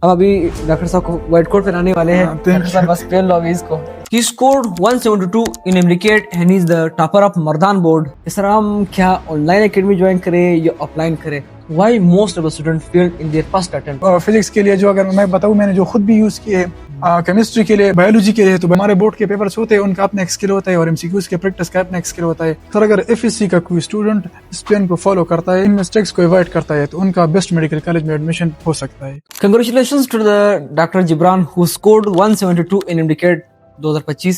हम अभी डॉक्टर साहब को वाइट कोट पहनाने वाले हैं। डॉक्टर साहब बस पहन लो अभी इसको। He scored 172 in MDCAT and he's the topper of Mardan board. इस तरह हम क्या ऑनलाइन एकेडमी ज्वाइन करें या ऑफलाइन करें? Why most of the students failed in their first attempt? Physics के लिए जो अगर मैं बताऊं, मैंने जो खुद भी यूज किए हैं, केमिस्ट्री के लिए, बायोलॉजी के लिए, तो हमारे बोर्ड के पेपर्स होते हैं, उनका अपना एक स्किल होता है और एमसीक्यूज के प्रैक्टिस का अपना एक स्किल होता है। सर अगर एफएससी का कोई स्टूडेंट इस प्लान को फॉलो करता है, इन मिस्टेक्स को अवॉइड करता है, तो उनका बेस्ट मेडिकल कॉलेज में एडमिशन हो सकता है। Congratulations to the Dr. Gibran who scored 172 in MDCAT 2025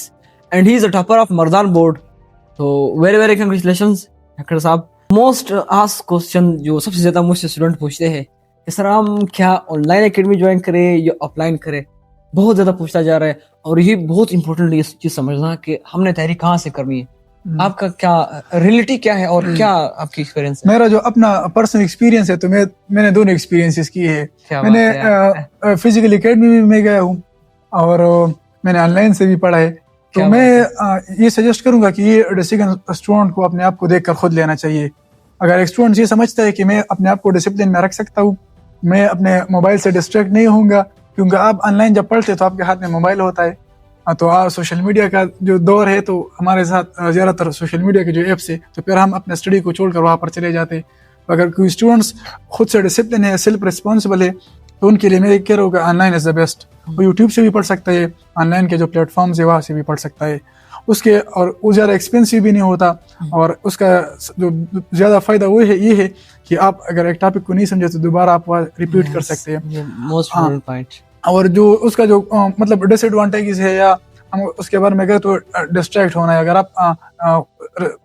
and he is the topper of Mardan board. So very congratulations doctor साहब। मोस्ट आस्क्ड क्वेश्चन जो सबसे ज्यादा मुझसे स्टूडेंट पूछते हैं कि सर हम क्या ऑनलाइन एकेडमी ज्वाइन करें या ऑफलाइन करें, बहुत ज्यादा पूछता जा रहा है। और ये बहुत इंपॉर्टेंट ये चीज समझना कि हमने तैयारी कहाँ से करनी है, आपका क्या रियलिटी क्या है और क्या आपकी एक्सपीरियंस है? मेरा जो अपना पर्सनल एक्सपीरियंस है, तो मैंने दोनों एक्सपीरियंसेस किए हैं। मैंने फिजिकल एकेडमी में गया हूँ और मैंने ऑनलाइन से भी पढ़ा है। तो मैं ये सजेस्ट करूंगा कि ये डिसीजन स्टूडेंट को अपने आप को देखकर खुद लेना चाहिए। अगर एक स्टूडेंट ये समझता है कि मैं अपने आप को डिसिप्लिन में रख सकता हूँ, मैं अपने मोबाइल से डिस्ट्रैक्ट नहीं होऊंगा, क्योंकि आप ऑनलाइन जब पढ़ते तो आपके हाथ में मोबाइल होता है, तो आप सोशल मीडिया का जो दौर है, तो हमारे साथ ज़्यादातर सोशल मीडिया के जो ऐप्स है, तो फिर हम अपने स्टडी को छोड़कर वहाँ पर चले जाते। अगर कोई स्टूडेंट्स खुद से डिसिप्लिन है, सेल्फ रिस्पॉन्सिबल है, तो उनके लिए मैं कह रहा हूँ कि ऑनलाइन इज़ द बेस्ट। वो यूट्यूब से भी पढ़ सकता है, ऑनलाइन के जो प्लेटफॉर्म्स है वहाँ से भी पढ़ सकता है उसके, और वो ज़्यादा एक्सपेंसिव भी नहीं होता। और उसका जो ज़्यादा फ़ायदा वो है, ये है कि आप अगर एक टॉपिक को नहीं समझे तो दोबारा आप वहाँ रिपीट कर सकते हैं। Most point. और जो उसका जो मतलब डिसएडवांटेजेस है या हम उसके बारे में कहें तो डिस्ट्रैक्ट होना है। अगर आप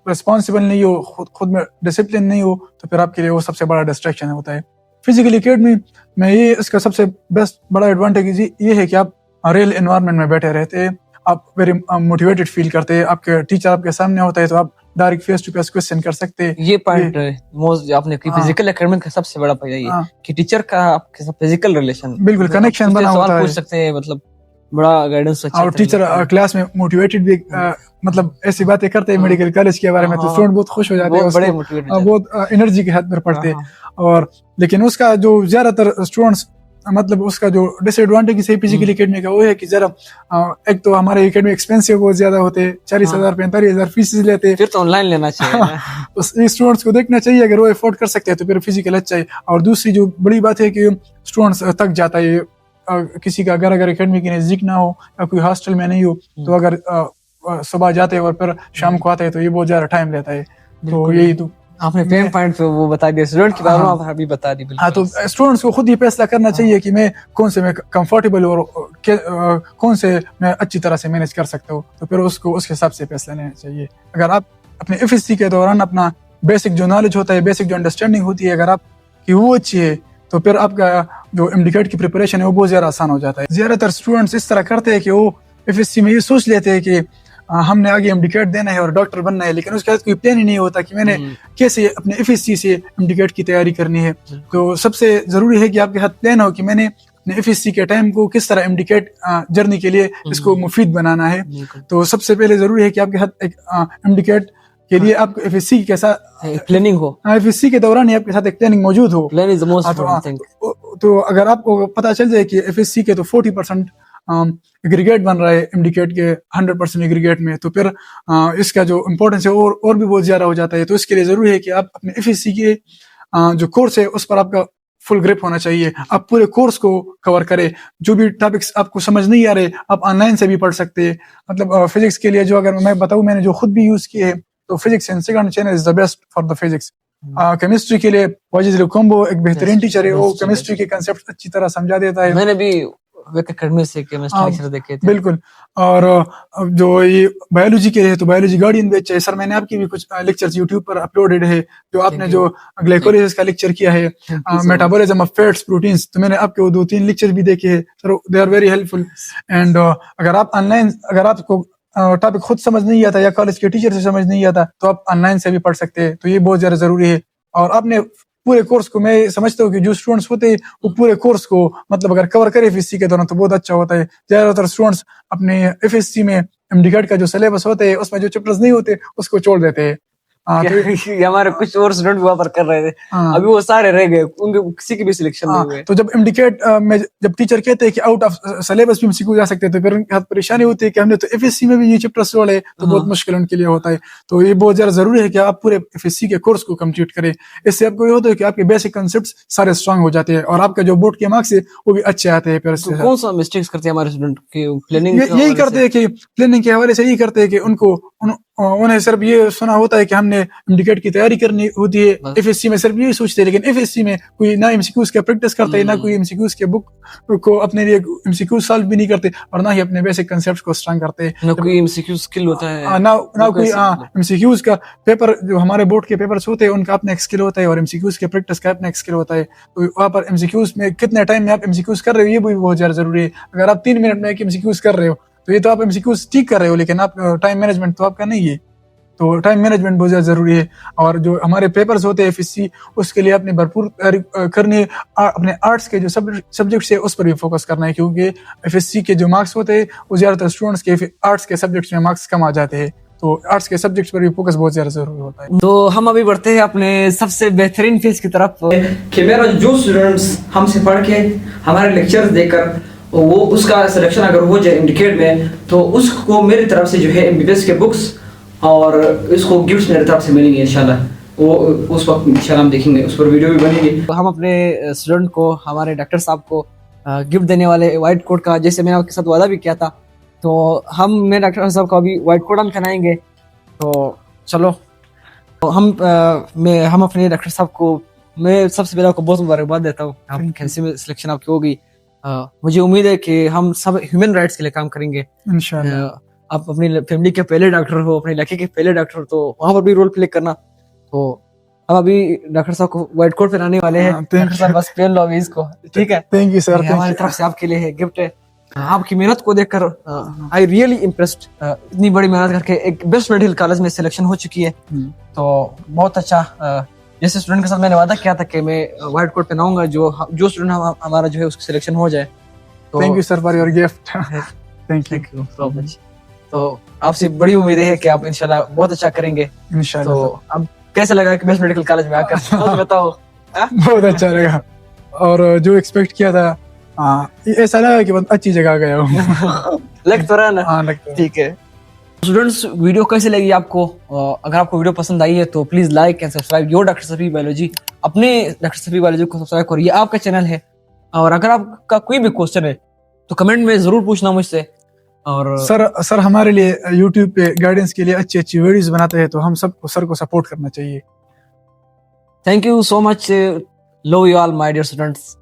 रिस्पॉन्सिबल नहीं हो, खुद में डिसिप्लिन नहीं हो, तो फिर आपके लिए वो सबसे बड़ा डिस्ट्रैक्शन होता है। फिजिकल एकेडमी में ये इसका सबसे बेस्ट बड़ा एडवांटेज ये है कि आप रियल एनवायरनमेंट में बैठे रहते हैं, आप वेरी मोटिवेटेड फील करते हैं, आपके टीचर आपके सामने होता है, तो आप direct face to face question कर सकते हैं। ये पॉइंट मोस्ट आपने की फिजिकल एकेडमी का सबसे बड़ा फायदा ये कि टीचर का आपके साथ फिजिकल रिलेशन, बिल्कुल कनेक्शन बना होता है, पूछ सकते हैं, मतलब बड़ा गाइडेंस अच्छा। और टीचर क्लास में मोटिवेटेड भी मतलब ऐसी बातें करते हैं मेडिकल कॉलेज के बारे में, तो स्टूडेंट बहुत खुश हो जाते हैं, बहुत एनर्जी के हाथ में पढ़ते हैं। और लेकिन उसका जो ज्यादातर स्टूडेंट्स मतलब उसका जो डिसएडवांटेज है फिजिकल एकेडमी का, वो है कि जरा एक तो हमारे एकेडमी एक्सपेंसिव बहुत ज्यादा होते हैं, 40,000 45,000 फीस लेते हैं। फिर तो ऑनलाइन लेना चाहिए। उस स्टूडेंट्स को देखना चाहिए, अगर वो अफोर्ड कर सकते हैं तो फिर फिजिकल अच्छा है। और दूसरी जो बड़ी बात है कि स्टूडेंट्स थक जाता है, किसी का अगर एकेडमी के नजदीक ना हो या कोई हॉस्टल में नहीं हो, तो अगर सुबह जाते हैं और फिर शाम को आते हैं तो ये बहुत ज्यादा टाइम लेता है। तो यही तो आपने पेन पॉइंट पे वो बता दिया, स्टूडेंट के बारे में आप अभी बता दी। हाँ, तो स्टूडेंट्स को खुद ही फैसला करना चाहिए कि मैं कौन से मैं कंफर्टेबल और कौन से मैं अच्छी तरह से मैनेज कर सकता हूँ, तो फिर उसको उसके हिसाब से फैसला लेना चाहिए। अगर आप अपने एफएससी के दौरान अपना बेसिक जो नॉलेज होता है, बेसिक जो अंडरस्टैंडिंग होती है, अगर आपकी वो अच्छी है, तो फिर आपका जो एमडीकेट की प्रिपरेशन है वो बहुत ज्यादा आसान हो जाता है। ज्यादातर स्टूडेंट्स इस तरह करते हैं कि वो एफएससी में ये सोच लेते हैं कि हमने आगे एमडीकेट देना है और डॉक्टर बनना है, लेकिन उसके बाद कोई प्लान ही नहीं होता कि मैंने कैसे अपने एफएससी से एमडीकेट की तैयारी करनी है। तो सबसे जरूरी है कि आपके हाथ प्लान हो कि मैंने अपने एफएससी के टाइम को किस तरह एमडीकेट जर्नी के लिए इसको मुफीद बनाना है। तो सबसे पहले जरूरी है कि आपके हाथ एक एमडीकेट के लिए आपको एफएससी के साथ प्लानिंग हो, एफएससी के दौरान ही आपके साथ एक प्लानिंग मौजूद हो। Plan is the most important thing. तो अगर आपको पता चल जाए कि एफएससी के तो 40% एग्रीगेट बन रहा है एमडीकेट के 100% एग्रीगेट में, तो फिर इसका जो इम्पोर्टेंस है और भी बहुत ज्यादा हो जाता है। तो इसके लिए जरूरी है कि आप अपने एफएससी के जो कोर्स है उस पर आपका फुल ग्रिप होना चाहिए, आप पूरे कोर्स को कवर करें। जो भी टॉपिक्स आपको समझ नहीं आ रहे आप ऑनलाइन से भी पढ़ सकते हैं। मतलब फिजिक्स के लिए जो अगर मैं बताऊं, मैंने जो खुद भी यूज किए है, तो physics and second channel is the best for the physics. Chemistry के लिए वाजिद कोम्बो एक बेहतरीन टीचर है, वो केमिस्ट्री के कांसेप्ट अच्छी तरह समझा देता है। मैंने भी एकेडमी से केमिस्ट्री लेक्चर देखे थे। बिल्कुल। और जो ये बायोलॉजी के लिए, तो बायोलॉजी गार्डियन भी अच्छा है। सर मैंने आपकी भी कुछ लेक्चर्स यूट्यूब पर अपलोडेड है, जो आपने जो ग्लाइकोलाइसिस का लेक्चर किया है, मेटाबॉलिज्म ऑफ फैट्स प्रोटीन्स, तो मैंने आपके वो 2-3 लेक्चर भी देखे हैं sir, they are very helpful. And अगर आप ऑनलाइन, अगर आपको टॉपिक खुद समझ नहीं आता या कॉलेज के टीचर से समझ नहीं आता, तो आप ऑनलाइन से भी पढ़ सकते हैं। तो ये बहुत ज्यादा जरूरी है। और आपने पूरे कोर्स को, मैं समझता हूँ कि जो स्टूडेंट्स होते हैं वो पूरे कोर्स को मतलब अगर कवर करे एफएससी के दौरान तो बहुत अच्छा होता है। ज्यादातर स्टूडेंट्स अपने एफएससी में एमडीकेट का जो सिलेबस होते हैं उसमें जो चैप्टर्स नहीं होते उसको छोड़ देते हैं। हाँ, तो ये हमारे कुछ और स्टूडेंट वहां पर कर रहे थे, हाँ, अभी वो सारे रह गए, उनके किसी की भी सिलेक्शन नहीं हुए। तो जब इंडिकेट में जब टीचर कहते हैं कि आउट ऑफ सिलेबस भी एमसीक्यू जा सकते हैं, तो फिर उनके हाथ परेशानी होती है कि हमने तो एफएससी में भी ये चैप्टर सोल्व है, तो बहुत मुश्किल उनके लिए होता है। तो ये बहुत ज्यादा जरूरी है कि आप पूरे एफएससी के कोर्स को कंप्लीट करें। इससे आपको ये होता है कि आपके बेसिक कॉन्सेप्ट्स सारे स्ट्रांग हो जाते हैं और आपका जो बोर्ड के मार्क्स है वो भी अच्छे आते हैं। फिर तो कौन सा मिस्टेक्स करते हैं हमारे स्टूडेंट की प्लानिंग? यही करते हैं कि प्लानिंग के हवाले से यही करते हैं कि उन्हें सिर्फ ये सुना होता है कि हमने इंडिकेट की तैयारी करनी होती है, एफएससी में सिर्फ यही सोचते हैं, लेकिन एफएससी में कोई ना एमसीक्यूज का प्रैक्टिस करते हैं, ना कोई एमसीक्यूज के बुक को अपने लिए एमसीक्यूज सॉल्व भी नहीं करते और ना ही अपने बेसिक कांसेप्ट्स को स्ट्रांग करते हैं। ना कोई एमसीक्यू स्किल होता है, ना कोई एमसीक्यूज का पेपर, जो हमारे बोर्ड के पेपर्स होते हैं उनका अपना एक स्किल होता है और एमसीक्यूज के प्रैक्टिस का अपना एक स्किल होता है। तो वहाँ पर एमसीक्यूज में कितने टाइम में आप एमसीक्यूज कर रहे हो ये भी बहुत ज्यादा जरूरी है। अगर आप 3 मिनट में एक एमसीक्यूज कर रहे हो तो ये तो आप एमसीक्यूज ठीक कर रहे हो, लेकिन आप टाइम मैनेजमेंट तो आपका नहीं है। तो टाइम मैनेजमेंट बहुत ज्यादा जरूरी है। और जो हमारे पेपर्स होते हैं एफएससी, उसके लिए आपने भरपूर तैयारी करनी है। अपने आर्ट्स के जो सब्जेक्ट्स है उस पर भी फोकस करना है, क्योंकि एफएससी के जो मार्क्स होते हैं वो ज्यादातर स्टूडेंट्स के आर्ट्स के सब्जेक्ट्स में मार्क्स कम आ जाते हैं, तो आर्ट्स के सब्जेक्ट्स पर भी फोकस बहुत ज्यादा जरूरी होता है। तो हम अभी बढ़ते हैं अपने सबसे बेहतरीन फेज की तरफ कि मेरा जो स्टूडेंट्स हमसे पढ़ के हमारे लेक्चर्स देखकर वो उसका सिलेक्शन अगर हो जाए इंडिकेट में, तो उसको मेरी तरफ से जो है एमबीबीएस के बुक्स और इसको गिफ्ट्स मेरी तरफ से मिलेंगे इंशाल्लाह। वो उस वक्त इंशाल्लाह हम देखेंगे, उस पर वीडियो भी बनेगी। तो हम अपने स्टूडेंट को, हमारे डॉक्टर साहब को गिफ्ट देने वाले व्हाइट कोट का, जैसे मैंने आपके साथ वादा भी किया था, तो हम मेरे डॉक्टर साहब को अभी व्हाइट कोट हम पहनाएंगे। तो चलो, तो हम अपने डॉक्टर साहब को, मैं सबसे पहले आपको बहुत मुबारकबाद देता हूँ, आप कैसे में सिलेक्शन आपकी होगी। मुझे उम्मीद है कि हम सब ह्यूमन राइट्स के लिए काम करेंगे इंशाल्लाह। आप अपनी फैमिली के पहले डॉक्टर हो, अपने इलाके के पहले डॉक्टर हो, तो वहाँ पर भी रोल प्ले करना। तो हम अभी डॉक्टर साहब को व्हाइट कोट पहनाने वाले हैं। डॉक्टर साहब बस पहन लो अभी इसको, ठीक है? थैंक यू सर, हमारी तरफ से आपके लिए है गिफ्ट है। आपकी मेहनत को देखकर आई रियली इम्प्रेस्ड। इतनी बड़ी मेहनत करके एक बेस्ट मेडिकल कॉलेज में सिलेक्शन हो चुकी है, तो बहुत अच्छा। जैसे स्टूडेंट के साथ मैंने वादा किया था कि मैं व्हाइट कोट पहनाऊंगा जो स्टूडेंट हमारा जो है उसकी सिलेक्शन हो जाए। Thank you sir for your gift. Thank you so much. तो आपसे बड़ी उम्मीद है कि आप इंशाल्लाह बहुत अच्छा करेंगे इंशाल्लाह। तो अब कैसा लगा कि बेस्ट मेडिकल कॉलेज में आकर? तो बताओ। बहुत अच्छा लगा, और जो एक्सपेक्ट किया था ऐसा लगा कि बहुत अच्छी जगह गया हूँ। लग तो रहा ना? हाँ, लगता है। ठीक है स्टूडेंट्स, वीडियो कैसी लगी आपको? अगर आपको वीडियो पसंद आई है तो please like and subscribe your doctor Safi biology. अपने डॉक्टर सफी बायोलॉजी को सब्सक्राइब करिए, आपका चैनल है। और अगर आपका कोई भी क्वेश्चन है तो कमेंट में जरूर पूछना मुझसे। और सर हमारे लिए यूट्यूब पे गाइडेंस के लिए अच्छी अच्छी वीडियोस बनाते हैं, तो हम सबको सर को सपोर्ट करना चाहिए। Thank you so much, love you all my dear students.